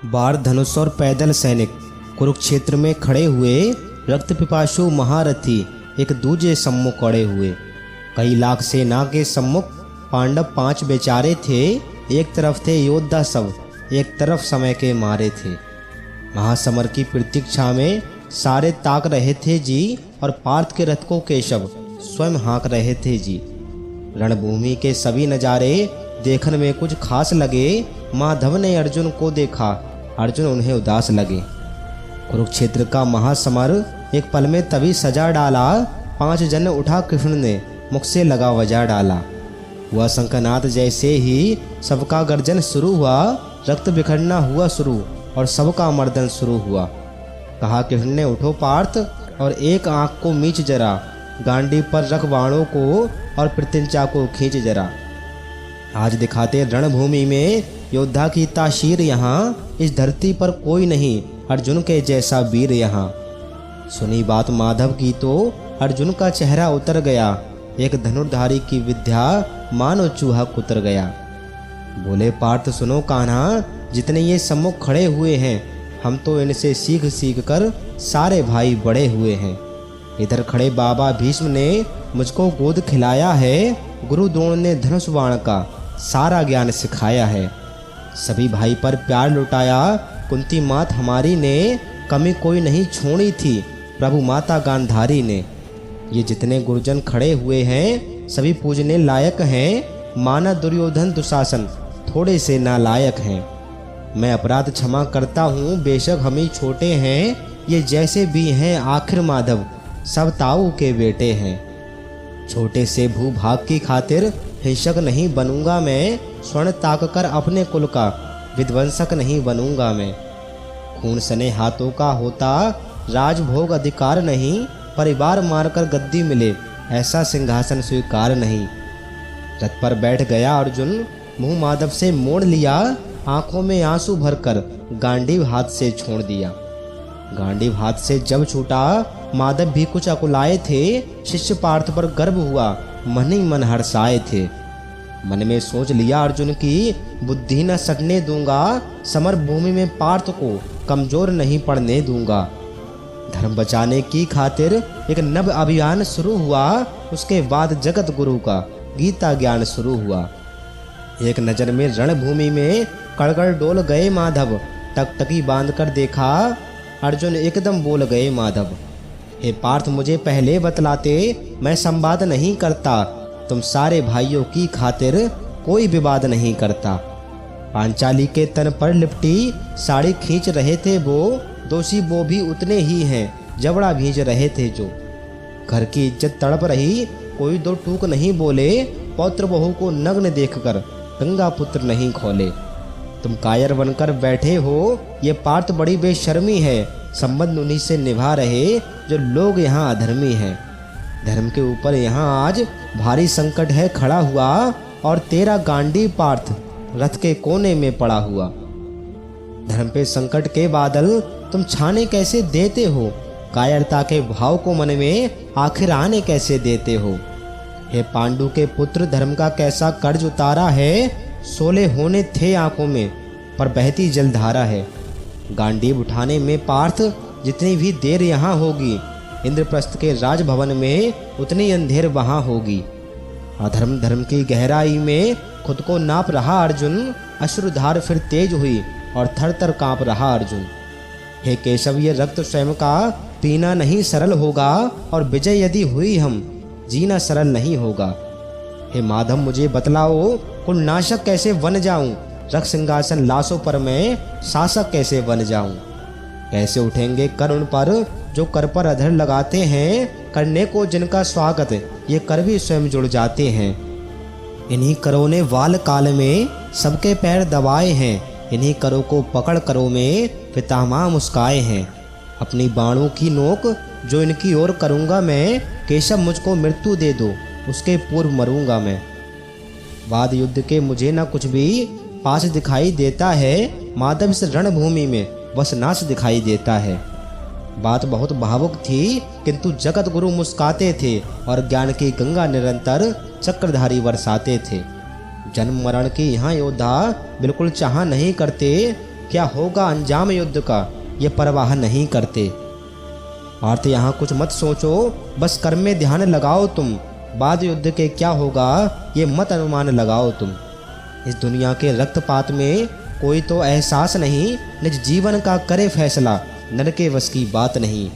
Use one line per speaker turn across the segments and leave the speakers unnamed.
बार धनुष और पैदल सैनिक कुरुक्षेत्र में खड़े हुए रक्त पिपासु महारथी एक दूजे सम्मुख खड़े हुए। कई लाख सेना के सम्मुख पांडव 5 बेचारे थे। एक तरफ थे योद्धा सब, एक तरफ समय के मारे थे। महासमर की प्रतीक्षा में सारे ताक रहे थे जी, और पार्थ के रथ को केशव स्वयं हाँक रहे थे जी। रणभूमि के सभी नज़ारे देखने में कुछ खास लगे। माधव ने अर्जुन को देखा, अर्जुन उन्हें उदास लगे। कुरुक्षेत्र का महासमर एक पल में तभी सजा डाला। 5 जन उठा कृष्ण ने मुख से लगा वजा डाला। वह शंखनाद जैसे ही सबका गर्जन शुरू हुआ, रक्त बिखरना हुआ शुरू और सबका मर्दन शुरू हुआ। कहा कृष्ण ने, उठो पार्थ और एक आंख को मीच जरा, गांडी पर रख बाणों को और प्रत्यंचा को खींच जरा। आज दिखाते रणभूमि में योद्धा की ताशीर यहाँ, इस धरती पर कोई नहीं अर्जुन के जैसा वीर यहाँ। सुनी बात माधव की तो अर्जुन का चेहरा उतर गया। एक धनुर्धारी की विद्या मानो चूहा कुतर गया। बोले, पार्थ सुनो कान्हा, जितने ये सम्मुख खड़े हुए हैं, हम तो इनसे सीख सीख कर सारे भाई बड़े हुए हैं। इधर खड़े बाबा भीष्म ने मुझको गोद खिलाया है। गुरु द्रोण ने धनुष बाण का सारा ज्ञान सिखाया है। सभी भाई पर प्यार लुटाया। कुंती मात हमारी ने कमी कोई नहीं छोड़ी थी, प्रभु माता गांधारी ने। ये जितने गुरुजन खड़े हुए हैं सभी पूजने लायक हैं। माना दुर्योधन दुशासन थोड़े से नालायक हैं। मैं अपराध क्षमा करता हूँ, बेशक हम ही छोटे हैं। ये जैसे भी हैं आखिर माधव सब ताऊ के बेटे हैं। छोटे से भूभाग की खातिर हिंसक नहीं बनूंगा मैं। स्वर्ण ताक कर अपने कुल का विध्वंसक नहीं बनूंगा मैं। खून सने हाथों का होता राजभोग अधिकार नहीं। परिवार मारकर गद्दी मिले ऐसा सिंहासन स्वीकार नहीं। रथ पर बैठ गया अर्जुन, मुंह माधव से मोड़ लिया। आंखों में आंसू भरकर गांडीव हाथ से छोड़ दिया। गांडीव हाथ से जब छूटा माधव भी कुछ अकुलाए थे। शिष्य पार्थ पर गर्व हुआ, मन ही मन हर्षाए थे। मन में सोच लिया अर्जुन की बुद्धि न सटने दूंगा। समर भूमि में पार्थ को कमजोर नहीं पड़ने दूंगा। धर्म बचाने की खातिर एक नव अभियान शुरू हुआ। उसके बाद जगत गुरु का गीता ज्ञान शुरू हुआ। एक नजर में रणभूमि में कड़कड़ डोल गए माधव। टकटकी बांध कर देखा अर्जुन, एकदम बोल गए माधव, हे पार्थ मुझे पहले बतलाते, मैं संवाद नहीं करता। तुम सारे भाइयों की खातिर कोई विवाद नहीं करता। पांचाली के तन पर लिपटी साड़ी खींच रहे थे वो। दोषी वो भी उतने ही हैं, जबड़ा भींच रहे थे जो। घर की इज्जत तड़प रही, कोई दो टूक नहीं बोले। पौत्र बहू को नग्न देखकर गंगा पुत्र नहीं खोले। तुम कायर बनकर बैठे हो, ये पार्थ बड़ी बेशर्मी है। संबंध उन्हीं से निभा रहे जो लोग यहाँ अधर्मी हैं। धर्म के ऊपर यहाँ आज भारी संकट है खड़ा हुआ, और तेरा गांडी पार्थ रथ के कोने में पड़ा हुआ। धर्म पे संकट के बादल तुम छाने कैसे देते हो? कायरता के भाव को मन में आखिर आने कैसे देते हो? हे पांडु के पुत्र, धर्म का कैसा कर्ज उतारा है। सोले होने थे आंखों में, पर बहती जलधारा है। गांडीव उठाने में पार्थ जितनी भी देर यहाँ होगी, इंद्रप्रस्थ के राजभवन में उतनी अंधेर वहाँ होगी। अधर्म धर्म की गहराई में खुद को नाप रहा अर्जुन। अश्रुधार फिर तेज हुई और थर थर काँप रहा अर्जुन। हे केशव, ये रक्त स्वयं का पीना नहीं सरल होगा, और विजय यदि हुई हम जीना सरल नहीं होगा। हे माधव मुझे बतलाओ, कुल नाशक कैसे बन जाऊं? रख सिंहासन लाशों पर मैं शासक कैसे बन जाऊं? कैसे उठेंगे कर उन पर जो कर पर अधर लगाते हैं? करने को जिनका स्वागत ये कर भी स्वयं जुड़ जाते हैं। इन्हीं करों ने वाल काल में सबके पैर दबाए हैं। इन्हीं करों को पकड़ करों में पितामह मुस्काए हैं। अपनी बाणों की नोक जो इनकी ओर करूँगा मैं, केशव मुझको मृत्यु दे दो, उसके पूर्व मरूंगा मैं। वाद युद्ध के मुझे न कुछ भी पास दिखाई देता है। माधव इस रणभूमि में बस नाश दिखाई देता है। बात बहुत भावुक थी, किंतु जगत गुरु मुस्काते थे और ज्ञान की गंगा निरंतर चक्रधारी बरसाते थे। जन्म मरण की यहाँ योद्धा बिल्कुल चाह नहीं करते, क्या होगा अंजाम युद्ध का, ये परवाह नहीं करते। पार्थ यहाँ कुछ मत सोचो, बस कर्म में ध्यान लगाओ तुम। बाद युद्ध के क्या होगा ये मत अनुमान लगाओ तुम। इस दुनिया के रक्तपात में कोई तो एहसास नहीं, निज जीवन का करे फैसला, नर के वश की बात नहीं।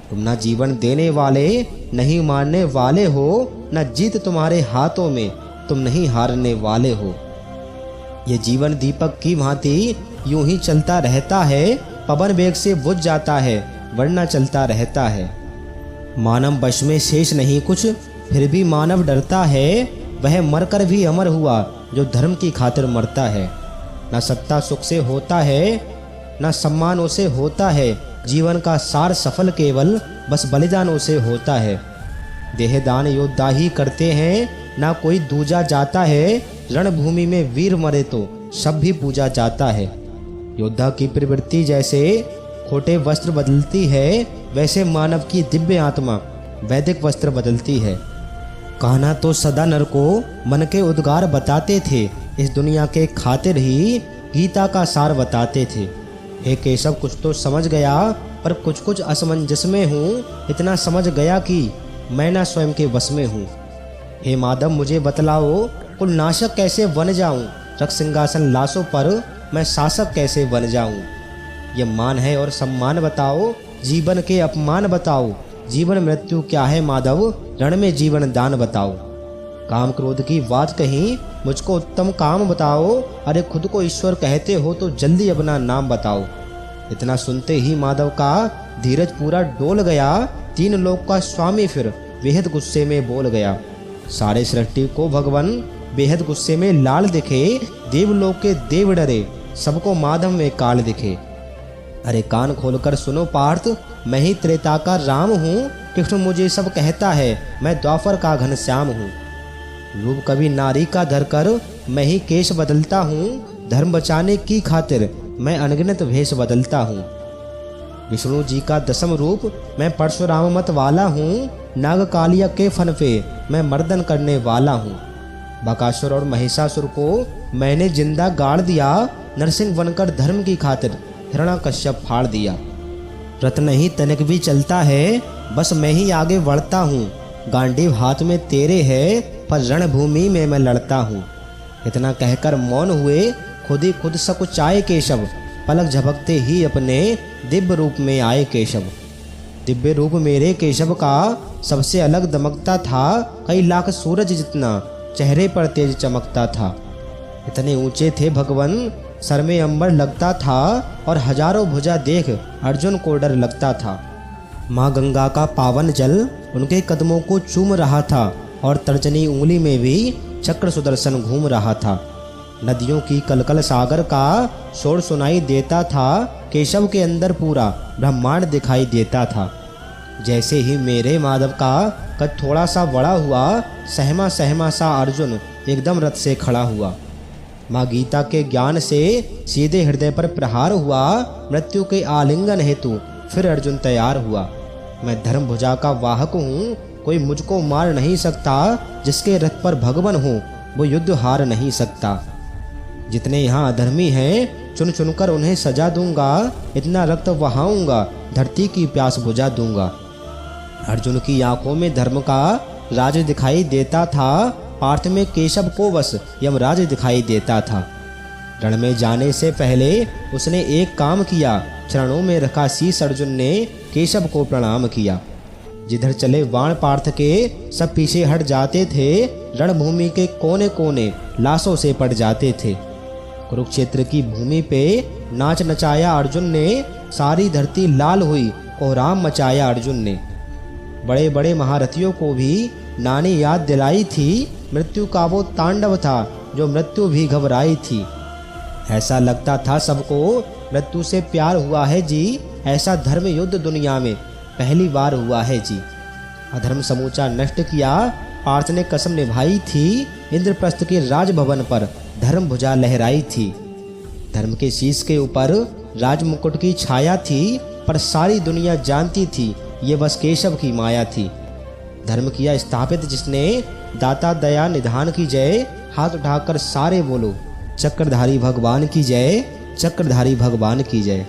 तुम ना जीवन देने वाले नहीं मारने वाले हो, न जीत तुम्हारे हाथों में, तुम नहीं हारने वाले हो। ये जीवन दीपक की भांति यूं ही चलता रहता है, पवन वेग से बुझ जाता है वरना चलता रहता है। मानव वश में शेष नहीं कुछ, फिर भी मानव डरता है, वह मरकर भी अमर हुआ जो धर्म की खातिर मरता है। न सत्ता सुख से होता है, न सम्मानों से होता है, जीवन का सार सफल केवल बस बलिदानों से होता है। देहदान योद्धा ही करते हैं, ना कोई दूजा जाता है, रणभूमि में वीर मरे तो सब भी पूजा जाता है। योद्धा की प्रवृत्ति जैसे खोटे वस्त्र बदलती है, वैसे मानव की दिव्य आत्मा वैदिक वस्त्र बदलती है। कहना तो सदा नर को मन के उद्गार बताते थे, इस दुनिया के खातिर ही गीता का सार बताते थे। हे केशव कुछ तो समझ गया, पर कुछ कुछ असमंजस में हूँ, इतना समझ गया कि मैं ना स्वयं के वश में हूँ। हे माधव मुझे बतलाओ, कुल नाशक कैसे बन जाऊँ, रख सिंहासन लाशों पर मैं शासक कैसे बन जाऊँ। ये मान है और सम्मान बताओ, जीवन के अपमान बताओ, जीवन मृत्यु क्या है माधव, रण में जीवन दान बताओ। काम क्रोध की बात कहीं, मुझको उत्तम काम बताओ, अरे खुद को ईश्वर कहते हो तो जल्दी अपना नाम बताओ। इतना सुनते ही माधव का धीरज पूरा डोल गया, तीन लोक का स्वामी फिर बेहद गुस्से में बोल गया। सारे सृष्टि को भगवान बेहद गुस्से में लाल दिखे, देवलोक के देव डरे, सबको माधव में काल दिखे। अरे कान खोलकर सुनो पार्थ, मैं ही त्रेता का राम हूँ, कृष्ण मुझे सब कहता है, मैं द्वापर का घनश्याम हूँ। रूप कभी नारी का धरकर मैं ही केश बदलता हूँ, धर्म बचाने की खातिर मैं अनगिनत भेष बदलता हूँ। विष्णु जी का दसम रूप मैं परशुराम मत वाला हूँ, नाग कालिया के फन पे मैं मर्दन करने वाला हूँ। बकासुर और महिषासुर को मैंने जिंदा गाड़ दिया, नरसिंह बनकर धर्म की खातिर हिरण्यकश्यप फाड़ दिया। रथ नहीं तनिक भी चलता है, बस मैं ही आगे बढ़ता हूँ, गांडीव हाथ में तेरे है, पर रणभूमि में मैं लड़ता हूँ। इतना कहकर मौन हुए, खुद ही खुद सकुचाए केशव, पलक झपकते ही अपने दिव्य रूप में आए केशव। दिव्य रूप मेरे केशव का सबसे अलग दमकता था, कई लाख सूरज जितना चेहरे पर तेज चमकता था। इतने ऊंचे थे भगवान, सर में अंबर लगता था, और हजारों भुजा देख अर्जुन को डर लगता था। माँ गंगा का पावन जल उनके कदमों को चूम रहा था, और तर्जनी उंगली में भी चक्र सुदर्शन घूम रहा था। नदियों की कलकल सागर का शोर सुनाई देता था, केशव के अंदर पूरा ब्रह्मांड दिखाई देता था। जैसे ही मेरे माधव का कद थोड़ा सा बड़ा हुआ, सहमा सहमा सा अर्जुन एकदम रथ से खड़ा हुआ। माँ गीता के ज्ञान से सीधे हृदय पर प्रहार हुआ, मृत्यु के आलिंगन हेतु फिर अर्जुन तैयार हुआ। मैं धर्म भुजा का वाहक हूँ, कोई मुझको मार नहीं सकता, जिसके रथ पर भगवान हो वो युद्ध हार नहीं सकता। जितने यहाँ अधर्मी हैं चुन चुनकर उन्हें सजा दूंगा, इतना रक्त बहाऊंगा, धरती की प्यास बुझा दूंगा। अर्जुन की आंखों में धर्म का राज दिखाई देता था, पार्थ में केशव को बस यमराज दिखाई देता था। रण में जाने से पहले उसने एक काम किया, चरणों में रखा शीश अर्जुन ने केशव को प्रणाम किया। जिधर चले बाण पार्थ के सब पीछे हट जाते थे, रणभूमि के कोने कोने लाशों से पड़ जाते थे। कुरुक्षेत्र की भूमि पे नाच नचाया अर्जुन ने, सारी धरती लाल हुई, कोहराम मचाया अर्जुन ने। बड़े बड़े महारथियों को भी नानी याद दिलाई थी, मृत्यु का वो तांडव था जो मृत्यु भी घबराई थी। ऐसा लगता था सबको मृत्यु से प्यार हुआ है जी, ऐसा धर्म युद्ध दुनिया में पहली बार हुआ है जी। अधर्म समूचा नष्ट किया, पार्थ ने कसम निभाई थी, इंद्रप्रस्थ के राजभवन पर धर्म भुजा लहराई थी। धर्म के शीश के ऊपर राजमुकुट की छाया थी, पर सारी दुनिया जानती थी ये बस केशव की माया थी। धर्म किया स्थापित जिसने, दाता दया निधान की जय, हाथ उठाकर सारे बोलो चक्रधारी भगवान की जय। चक्रधारी भगवान की जय।